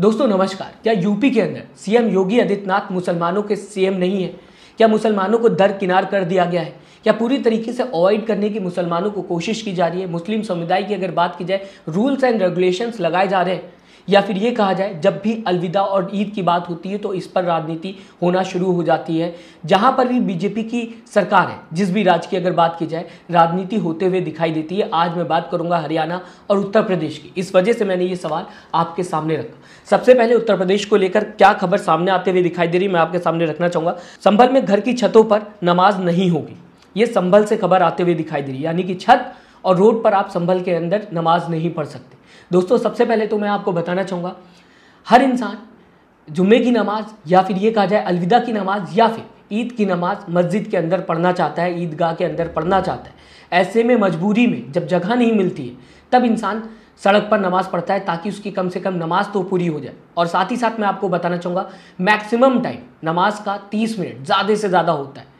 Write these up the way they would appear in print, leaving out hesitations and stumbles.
दोस्तों नमस्कार। क्या यूपी के अंदर सीएम योगी आदित्यनाथ मुसलमानों के सीएम नहीं है? क्या मुसलमानों को दरकिनार कर दिया गया है? क्या पूरी तरीके से अवॉइड करने की मुसलमानों को कोशिश की जा रही है? मुस्लिम समुदाय की अगर बात की जाए, रूल्स एंड रेगुलेशंस लगाए जा रहे हैं, या फिर ये कहा जाए जब भी अलविदा और ईद की बात होती है तो इस पर राजनीति होना शुरू हो जाती है। जहां पर भी बीजेपी की सरकार है, जिस भी राज्य की अगर बात की जाए, राजनीति होते हुए दिखाई देती है। आज मैं बात करूंगा हरियाणा और उत्तर प्रदेश की। इस वजह से मैंने ये सवाल आपके सामने रखा। सबसे पहले उत्तर प्रदेश को लेकर क्या खबर सामने आते हुए दिखाई दे रही मैं आपके सामने रखना चाहूंगा। संभल में घर की छतों पर नमाज नहीं होगी, ये संभल से खबर आते हुए दिखाई दे रही है। यानी कि छत और रोड पर आप संभल के अंदर नमाज नहीं पढ़ सकते। दोस्तों सबसे पहले तो मैं आपको बताना चाहूँगा, हर इंसान जुम्मे की नमाज या फिर ये कहा जाए अलविदा की नमाज या फिर ईद की नमाज मस्जिद के अंदर पढ़ना चाहता है, ईदगाह के अंदर पढ़ना चाहता है। ऐसे में मजबूरी में जब जगह नहीं मिलती है तब इंसान सड़क पर नमाज पढ़ता है, ताकि उसकी कम से कम नमाज तो पूरी हो जाए। और साथ ही साथ मैं आपको बताना चाहूँगा, मैक्सिमम टाइम नमाज का 30 मिनट ज़्यादा से ज़्यादा होता है।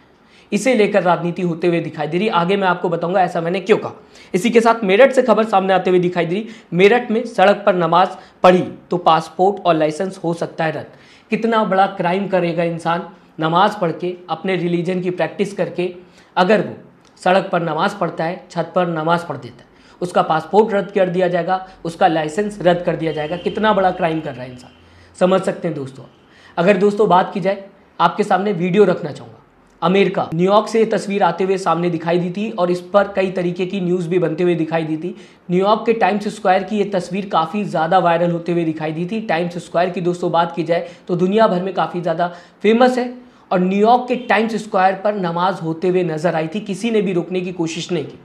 इसे लेकर राजनीति होते हुए दिखाई दे रही। आगे मैं आपको बताऊंगा ऐसा मैंने क्यों कहा। इसी के साथ मेरठ से खबर सामने आते हुए दिखाई दे रही। मेरठ में सड़क पर नमाज पढ़ी तो पासपोर्ट और लाइसेंस हो सकता है रद्द। कितना बड़ा क्राइम करेगा इंसान नमाज पढ़ के, अपने रिलीजन की प्रैक्टिस करके, अगर वो सड़क पर नमाज पढ़ता है, छत पर नमाज पढ़ देता है, उसका पासपोर्ट रद्द कर दिया जाएगा, उसका लाइसेंस रद्द कर दिया जाएगा। कितना बड़ा क्राइम कर रहा है इंसान, समझ सकते हैं दोस्तों। अगर दोस्तों बात की जाए, आपके सामने वीडियो रखना चाहूँगा। अमेरिका न्यूयॉर्क से ये तस्वीर आते हुए सामने दिखाई दी थी और इस पर कई तरीके की न्यूज़ भी बनते हुए दिखाई दी थी। न्यूयॉर्क के टाइम्स स्क्वायर की ये तस्वीर काफ़ी ज़्यादा वायरल होते हुए दिखाई दी थी। टाइम्स स्क्वायर की दोस्तों बात की जाए तो दुनिया भर में काफ़ी ज़्यादा फेमस है, और न्यूयॉर्क के टाइम्स स्क्वायर पर नमाज होते हुए नजर आई थी। किसी ने भी रोकने की कोशिश नहीं की।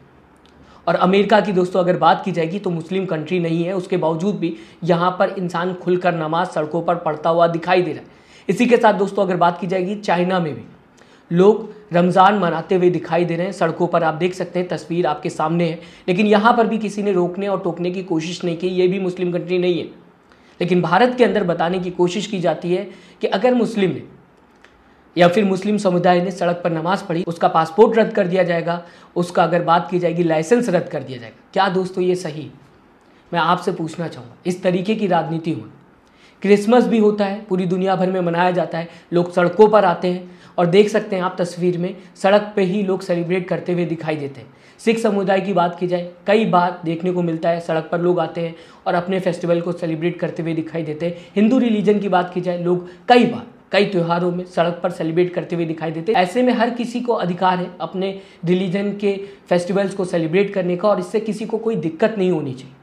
और अमेरिका की दोस्तों अगर बात की जाएगी तो मुस्लिम कंट्री नहीं है, उसके बावजूद भी यहाँ पर इंसान खुलकर नमाज सड़कों पर पढ़ता हुआ दिखाई दे रहा है। इसी के साथ दोस्तों अगर बात की जाएगी, चाइना में भी लोग रमज़ान मनाते हुए दिखाई दे रहे हैं। सड़कों पर आप देख सकते हैं, तस्वीर आपके सामने है। लेकिन यहाँ पर भी किसी ने रोकने और टोकने की कोशिश नहीं की। ये भी मुस्लिम कंट्री नहीं है, लेकिन भारत के अंदर बताने की कोशिश की जाती है कि अगर मुस्लिम ने या फिर मुस्लिम समुदाय ने सड़क पर नमाज पढ़ी, उसका पासपोर्ट रद्द कर दिया जाएगा, उसका अगर बात की जाएगी लाइसेंस रद्द कर दिया जाएगा। क्या दोस्तों ये सही? मैं आपसे पूछना चाहूँगा, इस तरीके की राजनीति हो। क्रिसमस भी होता है, पूरी दुनिया भर में मनाया जाता है, लोग सड़कों पर आते हैं और देख सकते हैं आप तस्वीर में, सड़क पे ही लोग सेलिब्रेट करते हुए दिखाई देते हैं। सिख समुदाय की बात की जाए, कई बार देखने को मिलता है सड़क पर लोग आते हैं और अपने फेस्टिवल को सेलिब्रेट करते हुए दिखाई देते हैं। हिंदू रिलीजन की बात की जाए, लोग कई बार कई त्योहारों में सड़क पर सेलिब्रेट करते हुए दिखाई देते हैं। ऐसे में हर किसी को अधिकार है अपने रिलीजन के फेस्टिवल्स को सेलिब्रेट करने का, और इससे किसी को कोई दिक्कत नहीं होनी चाहिए।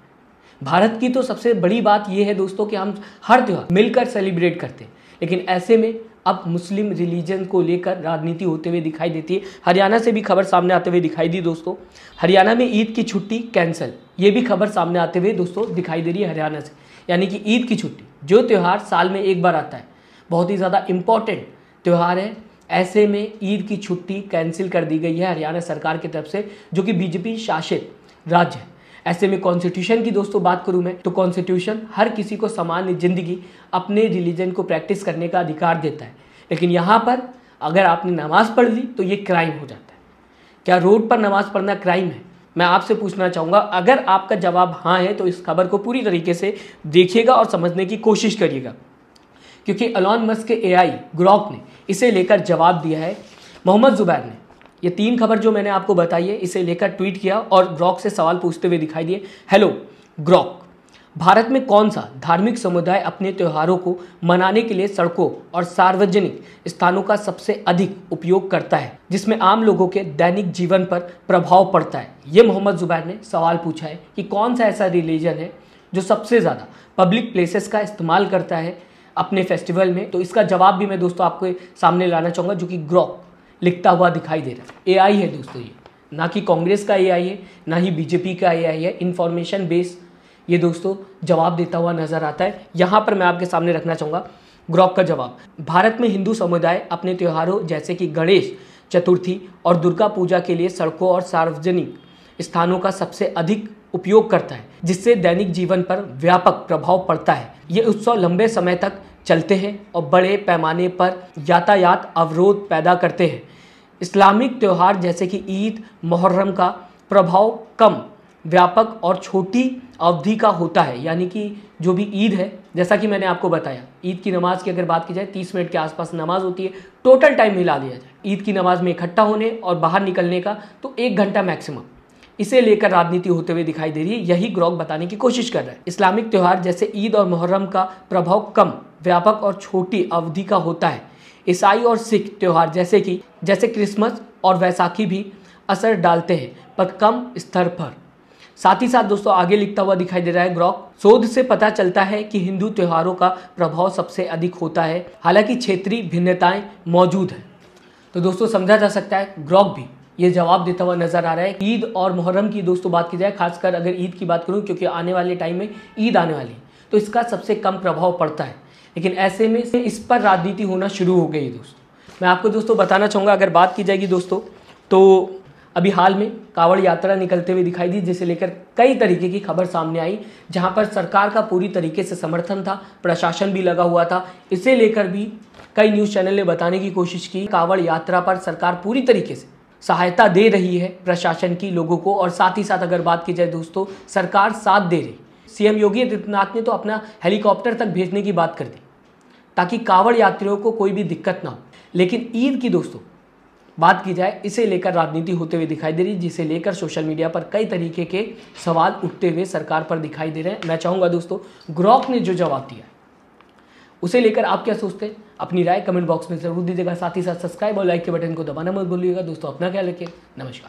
भारत की तो सबसे बड़ी बात यह है दोस्तों कि हम हर त्यौहार मिलकर सेलिब्रेट करते हैं, लेकिन ऐसे में अब मुस्लिम रिलीजन को लेकर राजनीति होते हुए दिखाई देती है। हरियाणा से भी खबर सामने आते हुए दिखाई दी दोस्तों। हरियाणा में ईद की छुट्टी कैंसिल, ये भी खबर सामने आते हुए दोस्तों दिखाई दे रही है हरियाणा से। यानी कि ईद की छुट्टी, जो त्यौहार साल में एक बार आता है, बहुत ही ज़्यादा इम्पॉर्टेंट त्यौहार है, ऐसे में ईद की छुट्टी कैंसिल कर दी गई है हरियाणा सरकार की तरफ से, जो कि बीजेपी शासित राज्य है। ऐसे में कॉन्स्टिट्यूशन की दोस्तों बात करूं मैं, तो कॉन्स्टिट्यूशन हर किसी को सामान्य जिंदगी अपने रिलीजन को प्रैक्टिस करने का अधिकार देता है। लेकिन यहाँ पर अगर आपने नमाज पढ़ ली तो ये क्राइम हो जाता है। क्या रोड पर नमाज पढ़ना क्राइम है? मैं आपसे पूछना चाहूँगा। अगर आपका जवाब हाँ है तो इस खबर को पूरी तरीके से देखिएगा और समझने की कोशिश करिएगा, क्योंकि एलॉन मस्क के AI ग्रॉक ने इसे लेकर जवाब दिया है। मोहम्मद जुबैर ने ये 3 खबर जो मैंने आपको बताई है, इसे लेकर ट्वीट किया और ग्रॉक से सवाल पूछते हुए दिखाई दिए। हेलो ग्रॉक, भारत में कौन सा धार्मिक समुदाय अपने त्योहारों को मनाने के लिए सड़कों और सार्वजनिक स्थानों का सबसे अधिक उपयोग करता है, जिसमें आम लोगों के दैनिक जीवन पर प्रभाव पड़ता है? ये मोहम्मद जुबैर ने सवाल पूछा है कि कौन सा ऐसा रिलीजन है जो सबसे ज़्यादा पब्लिक प्लेसेस का इस्तेमाल करता है अपने फेस्टिवल में। तो इसका जवाब भी मैं दोस्तों आपके सामने लाना चाहूँगा, जो कि ग्रॉक लिखता हुआ दिखाई दे रहा है। AI है दोस्तों, ये ना कि कांग्रेस का AI है, ना ही बीजेपी का AI है। इंफॉर्मेशन बेस ये दोस्तों जवाब देता हुआ नजर आता है। यहाँ पर मैं आपके सामने रखना चाहूँगा ग्रॉक का जवाब। भारत में हिंदू समुदाय अपने त्योहारों जैसे कि गणेश चतुर्थी और दुर्गा पूजा के लिए सड़कों और सार्वजनिक स्थानों का सबसे अधिक उपयोग करता है, जिससे दैनिक जीवन पर व्यापक प्रभाव पड़ता है। ये उत्सव लंबे समय तक चलते हैं और बड़े पैमाने पर यातायात अवरोध पैदा करते हैं। इस्लामिक त्यौहार जैसे कि ईद, मुहर्रम का प्रभाव कम व्यापक और छोटी अवधि का होता है। यानी कि जो भी ईद है, जैसा कि मैंने आपको बताया, ईद की नमाज की अगर बात की जाए 30 मिनट के आसपास नमाज होती है। टोटल टाइम मिला दिया जाए ईद की नमाज में इकट्ठा होने और बाहर निकलने का तो 1 घंटा मैक्सिमम। इसे लेकर राजनीति होते हुए दिखाई दे रही है। यही ग्रोक बताने की कोशिश कर रहा है। इस्लामिक त्यौहार जैसे ईद और मुहर्रम का प्रभाव कम, व्यापक और छोटी अवधि का होता है। ईसाई और सिख त्यौहार जैसे क्रिसमस और वैसाखी भी असर डालते हैं, पर कम स्तर पर। साथ ही साथ दोस्तों आगे लिखता हुआ दिखाई दे रहा है ग्रोक, शोध से पता चलता है कि हिंदू त्योहारों का प्रभाव सबसे अधिक होता है, हालांकि क्षेत्रीय भिन्नताएं मौजूद हैं। तो दोस्तों समझा जा सकता है ग्रोक भी ये जवाब देता हुआ नजर आ रहा है। ईद और मुहर्रम की दोस्तों बात की जाए, खासकर अगर ईद की बात करूं, क्योंकि आने वाले टाइम में ईद आने वाली है, तो इसका सबसे कम प्रभाव पड़ता है। लेकिन ऐसे में इस पर राजनीति होना शुरू हो गई दोस्तों। मैं आपको दोस्तों बताना चाहूँगा, अगर बात की जाएगी दोस्तों, तो अभी हाल में कांवड़ यात्रा निकलते हुए दिखाई दी, जिसे लेकर कई तरीके की खबर सामने आई, जहां पर सरकार का पूरी तरीके से समर्थन था, प्रशासन भी लगा हुआ था। इसे लेकर भी कई न्यूज़ चैनल ने बताने की कोशिश की, कांवड़ यात्रा पर सरकार पूरी तरीके से सहायता दे रही है प्रशासन की, लोगों को। और साथ ही साथ अगर बात की जाए दोस्तों, सरकार साथ दे रही। सीएम योगी आदित्यनाथ ने तो अपना हेलीकॉप्टर तक भेजने की बात कर दी, ताकि कांवड़ यात्रियों को कोई भी दिक्कत ना हो। लेकिन ईद की दोस्तों बात की जाए, इसे लेकर राजनीति होते हुए दिखाई दे रही, जिसे लेकर सोशल मीडिया पर कई तरीके के सवाल उठते हुए सरकार पर दिखाई दे रहे हैं। मैं चाहूँगा दोस्तों, ग्रोक ने जो जवाब दिया है उसे लेकर आप क्या सोचते हैं, अपनी राय कमेंट बॉक्स में जरूर दीजिएगा। साथ ही साथ सब्सक्राइब और लाइक के बटन को दबाना मत भूलिएगा। दोस्तों अपना ख्याल रखिए। नमस्कार।